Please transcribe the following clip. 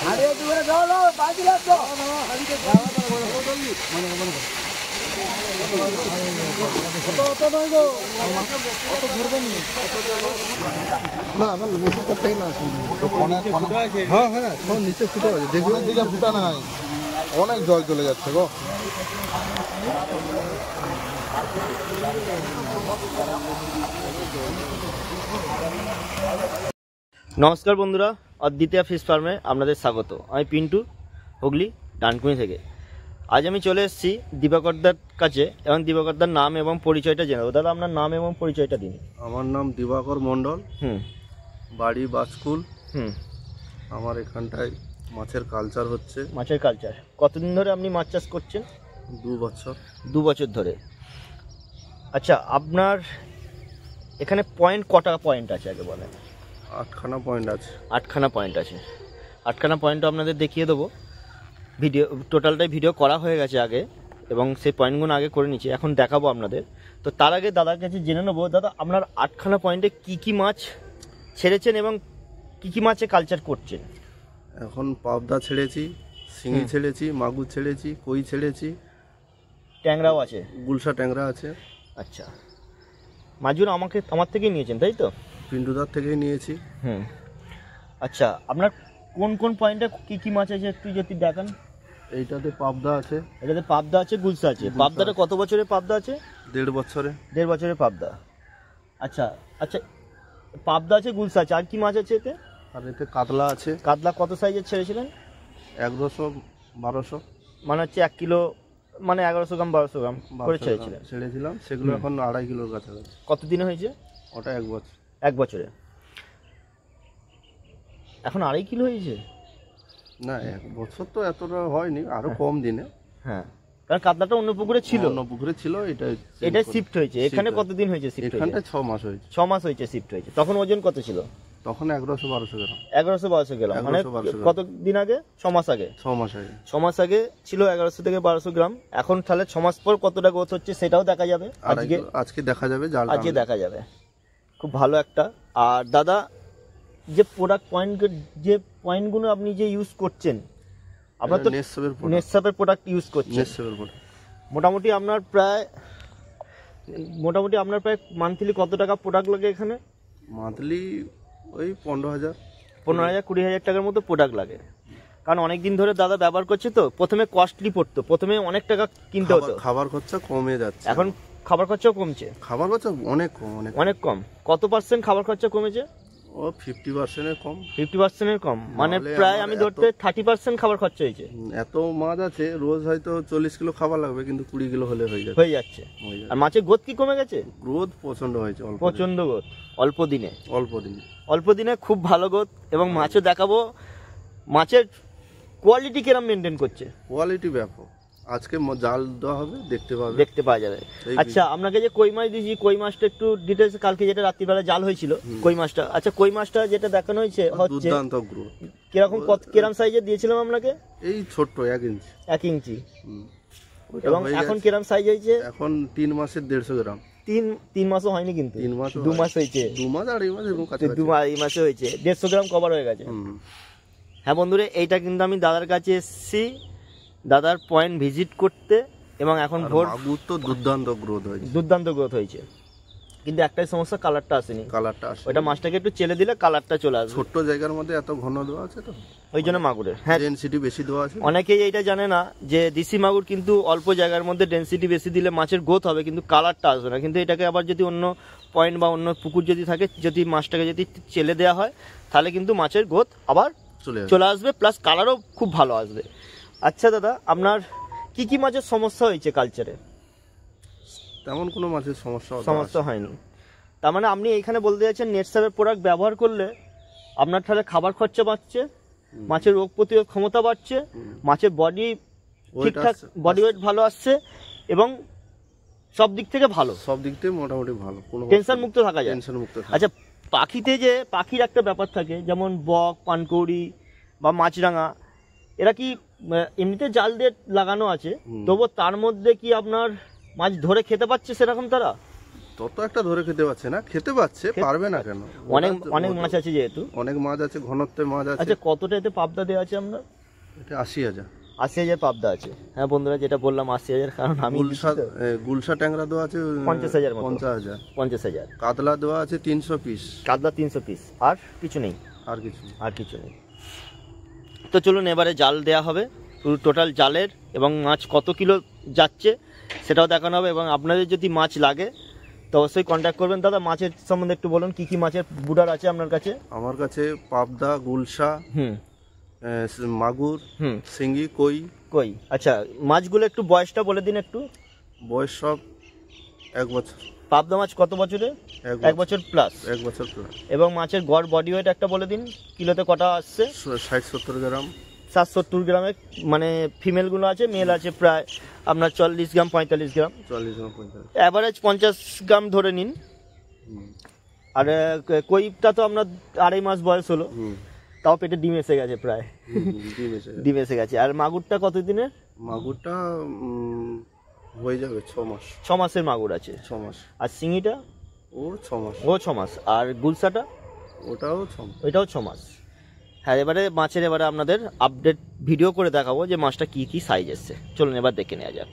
নিচে ফুটো আছে, দেখুন দিকে ফুটা নাই, অনেক জল চলে যাচ্ছে গো। নমস্কার বন্ধুরা, অদ্বিতীয়া ফিশ ফার্মে আপনাদের স্বাগত। আমি পিন্টু, হুগলি ডানকুনি থেকে। আজ আমি চলে এসেছি দিবাকরদার কাছে এবং দিবাকরদার নাম এবং পরিচয়টা জেনে নেব। দাদা, আপনার নাম এবং পরিচয়টা দিন। আমার নাম দিবাকর মণ্ডল, বাড়ি বাজকুল। আমার এখানটায় মাছের কালচার হচ্ছে। মাছের কালচার কতদিন ধরে আপনি মাছ চাষ করছেন? 2 বছর। 2 বছর ধরে। আচ্ছা, আপনার এখানে পয়েন্ট কটা পয়েন্ট আছে আগে বলেন? 8খানা পয়েন্ট আছে। 8খানা পয়েন্ট আছে। 8খানা পয়েন্টও আপনাদের দেখিয়ে দেবো। ভিডিও টোটালটাই ভিডিও করা হয়ে গেছে আগে, এবং সেই পয়েন্টগুলো আগে করে নিচ্ছি, এখন দেখাবো আপনাদের। তো তার আগে দাদার কাছে জেনে নেবো, দাদা আপনার 8খানা পয়েন্টে কি কি মাছ ছেড়েছেন এবং কি কি মাছে কালচার করছেন? এখন পাবদা ছেড়েছি, শিঙি ছেড়েছি, মাগুর ছেড়েছি, কই ছেড়েছি, ট্যাংরাও আছে, গুলশা ট্যাংরা আছে। আচ্ছা, মাছগুলো আমার থেকেই নিয়েছেন তাই তো? পিন্টুদার থেকেই নিয়েছি। আচ্ছা, আপনার কোন কোন পয়েন্টে কি কি মাছ আছে একটু যদি দেখান। এইটাতে পাবদা আছে, এটাতে পাবদা আছে, গুলশা আছে। পাবদাটা কত বছরের পাবদা আছে? 1.5 বছরে। 1.5 বছরের পাবদা। আচ্ছা আচ্ছা, পাবদা আছে, গুলশা আছে, আর কি মাছ আছে এতে? আর এতে কাতলা আছে। কাতলা কত সাইজের ছেড়েছিলেন? 100-1200, মানে হচ্ছে 1 কিলো, মানে 1100 গ্রাম 1200 গ্রাম করে ছেড়েছিলাম। সেগুলো এখন 2.5 কিলোর কাছাকাছি। কত দিনে হয়েছে ওটা 1 বছর। 1 বছরে এখন 2.5 কিলো হয়েছে? না, 1 বছর তো এতটা হয়নি, আরো কম দিনে। হ্যাঁ, কারণ কাতলাটা অন্য পুকুরে ছিল। অন্য পুকুরে ছিল, এটা শিফট হয়েছে এখানে। কতদিন হয়েছে শিফট হয়েছে? এখানটা 6 মাস হয়েছে। 6 মাস হয়েছে শিফট হয়েছে। তখন ওজন কত ছিল? তখন 1100-1200 গ্রাম। 1100-1200 গ্রাম। মানে কত দিন আগে? 6 মাস আগে। 6 মাস আগে। 6 মাস আগে ছিল 1100 থেকে 1200 গ্রাম। এখন তাহলে 6 মাস পর কতটা গ্রোথ হচ্ছে সেটাও দেখা যাবে আজকে দেখা যাবে। আজকে দেখা যাবে। খুব ভালো একটা। আর দাদা, যে যে পয়েন্টগুলো আপনি যে ইউজ করছেন, আপনার তো নেসসাপের প্রোডাক্ট ইউজ করছেন। মোটামুটি আপনার প্রায় মান্থলি কত টাকা প্রোডাক্ট লাগে এখানে? মান্থলি ওই 15,000-20,000 টাকার মতো প্রোডাক্ট লাগে। কারণ অনেক দিন ধরে দাদা ব্যবহার করছে, তো প্রথমে কস্টলি পড়তো, প্রথমে অনেক টাকা কিনতে হতো। খাবার খরচা কমে যাচ্ছে, এখন খাবার খরচাও কমছে। খাবার খরচা অনেক কম। কত পার্সেন্ট খাবার খরচা কমেছে? ও 50% কম। 50% কম, মানে প্রায় আমি ধরতে 30% খাবার খরচা হয়েছে। এত মাছ আছে, রোজ হয়তো 40 কিলো খাবার লাগবে, কিন্তু 20 কিলো হলে হয়ে যাচ্ছে। আর মাছের গ্রোথ কি কমে গেছে? গ্রোথ প্রচন্ড হয়েছে, প্রচন্ড গ্রোথ। অল্প দিনে খুব ভালো গ্রোথ। এবং মাছও দেখাবো, মাছের কোয়ালিটি কিরম মেনটেন করছে। কোয়ালিটি ব্যাপক। আজকে জাল দেওয়া হবে, দেখতে পাওয়া যাবে। আচ্ছা, আপনাকে যে কই মাছ দিয়েছি, কই মাছটা একটু ডিটেলস, কালকে যেটা রাত্রিবেলা জাল হয়েছিল কই মাছটা। আচ্ছা, কই মাছটা যেটা দেখানো হয়েছে হচ্ছে দুর্দান্ত গ্রোথ। কিরকম সাইজের দিয়েছিলাম আপনাকে? এই ছোট্ট 1 ইঞ্চি। এবং এখন কিরম সাইজ হয়েছে? এখন 3 মাসের 150 গ্রাম। 3 মাসও হয়নি, কিন্তু 2 মাস হয়েছে। 2 মাস 2.5 মাস এরকম কাছে। 2 মাসে হয়েছে 150 গ্রাম কভার হয়ে গেছে। হ্যাঁ বন্ধুরা, এইটা কিন্তু আমি দাদার কাছে এসেছি দাদার পয়েন্ট ভিজিট করতে, এবং এখন মাগুর তো দুর্দান্ত গ্রোথ হয়েছে। কিন্তু একটাই সমস্যা, কালারটা আসেনি। ওটা মাছটাকে একটু চেলে দিলে কালারটা চলে আসবে। ছোট্ট জায়গার মধ্যে এত ঘন দেওয়া আছে, তো ওই জন্য মাগুরের ডেনসিটি বেশি দেওয়া আছে। অনেকেই এইটা জানে না যে দেশি মাগুর কিন্তু অল্প জায়গার মধ্যে ডেনসিটি বেশি দিলে মাছের গ্রোথ হবে, কিন্তু কালারটা আসবে না। কিন্তু এটাকে আবার যদি অন্য পয়েন্ট বা অন্য পুকুর যদি থাকে, যদি মাছটাকে যদি চেলে দেওয়া হয়, তাহলে কিন্তু মাছের গ্রোথ আবার চলে আসবে, প্লাস কালারও খুব ভালো আসবে। আচ্ছা দাদা, আপনার কি কি মাছের সমস্যা হয়েছে কালচারে? তেমন কোনো মাছের সমস্যা হয়নি। তার মানে আপনি এইখানে বলতে যাচ্ছেন নেটসাপের প্রোডাক্ট ব্যবহার করলে আপনার তাহলে খাবার খরচা বাড়ছে, মাছের রোগ প্রতিরোধ ক্ষমতা বাড়ছে, মাছের বডি ঠিকঠাক, বডি ওয়েট ভালো আসছে, এবং সব দিক থেকে মোটামুটি ভালো, কোনো টেনশন মুক্ত থাকা যায়। আচ্ছা, পাখির একটা ব্যাপার থাকে, যেমন বক, পানকৌড়ি বা মাছরাঙা, এরা কি এমনিতে জাল দিয়ে লাগানো আছে, তবুও তার মধ্যে কি আপনার মাছ ধরে খেতে পাচ্ছে সেরকম তারা? তত একটা ধরে খেতে পারছে না, খেতে পাচ্ছে, পারবে না কেন, অনেক অনেক মাছ আছে যেহেতু। অনেক মাছ আছে, ঘনত্বের মাছ আছে। আচ্ছা, কতটা এতে পাবদা দেওয়া আছে আপনার? এটা 80,000। 80,000 পাবদা আছে। হ্যাঁ বন্ধুরা, যেটা বললাম 80,000, কারণ আমি গুলশা ট্যাংরা দেওয়া আছে 50,000 মতো। 50,000। 50,000। কাতলা দেওয়া আছে 300 পিস। কাতলা 300 পিস, আর কিছু নেই? আর কিছু নেই। আর কিছু নেই। তো চলুন এবারে জাল দেয়া হবে, পুরো টোটাল জালের এবং মাছ কত কিলো যাচ্ছে সেটাও দেখানো হবে। এবং আপনাদের যদি মাছ লাগে তো অবশ্যই কন্ট্যাক্ট করবেন। দাদা, মাছের সম্বন্ধে একটু বলুন, কি কি মাছের বুডার আছে আপনার কাছে? আমার কাছে পাবদা, গুলশা, মাগুর, শিঙ্গি, কই। আচ্ছা, মাছগুলো একটু বয়সটা বলে দিন একটু। বয়স সব 1 বছর। পাবদা মাছ কত বছরে? 1 বছর প্লাস। 1 বছর প্লাস। এবং মাছের গড় বডি ওয়েট একটা বলে দিন, কিলোতে কটা আসছে? 60-70 গ্রাম। 60-70 গ্রামের, মানে ফিমেলগুলো আছে, মেল আছে প্রায় আপনার 40 গ্রাম 45 গ্রাম। 40 গ্রাম 45। অ্যাভারেজ 50 গ্রাম ধরে নিন। আর কইটা তো আপনার 2.5 মাস বয়স হলো, তাও পেটে ডিম এসে গেছে প্রায়। ডিম এসে গেছে। আর মাগুরটা কত দিনের? মাগুরটা হয়ে যাবে 6 মাস। 6 মাসের মাগুর আছে। 6 মাস। আর শিঙিটা? ও 6 মাস। ও 6 মাস। আর গুলশাটা? ওটাও 6 মাস। ওইটাও 6 মাস। হ্যাঁ, এবারে মাছের আপনাদের আপডেট ভিডিও করে দেখাবো যে মাছটা কি কি সাইজ এসছে। চলুন এবার দেখে নেওয়া যাক।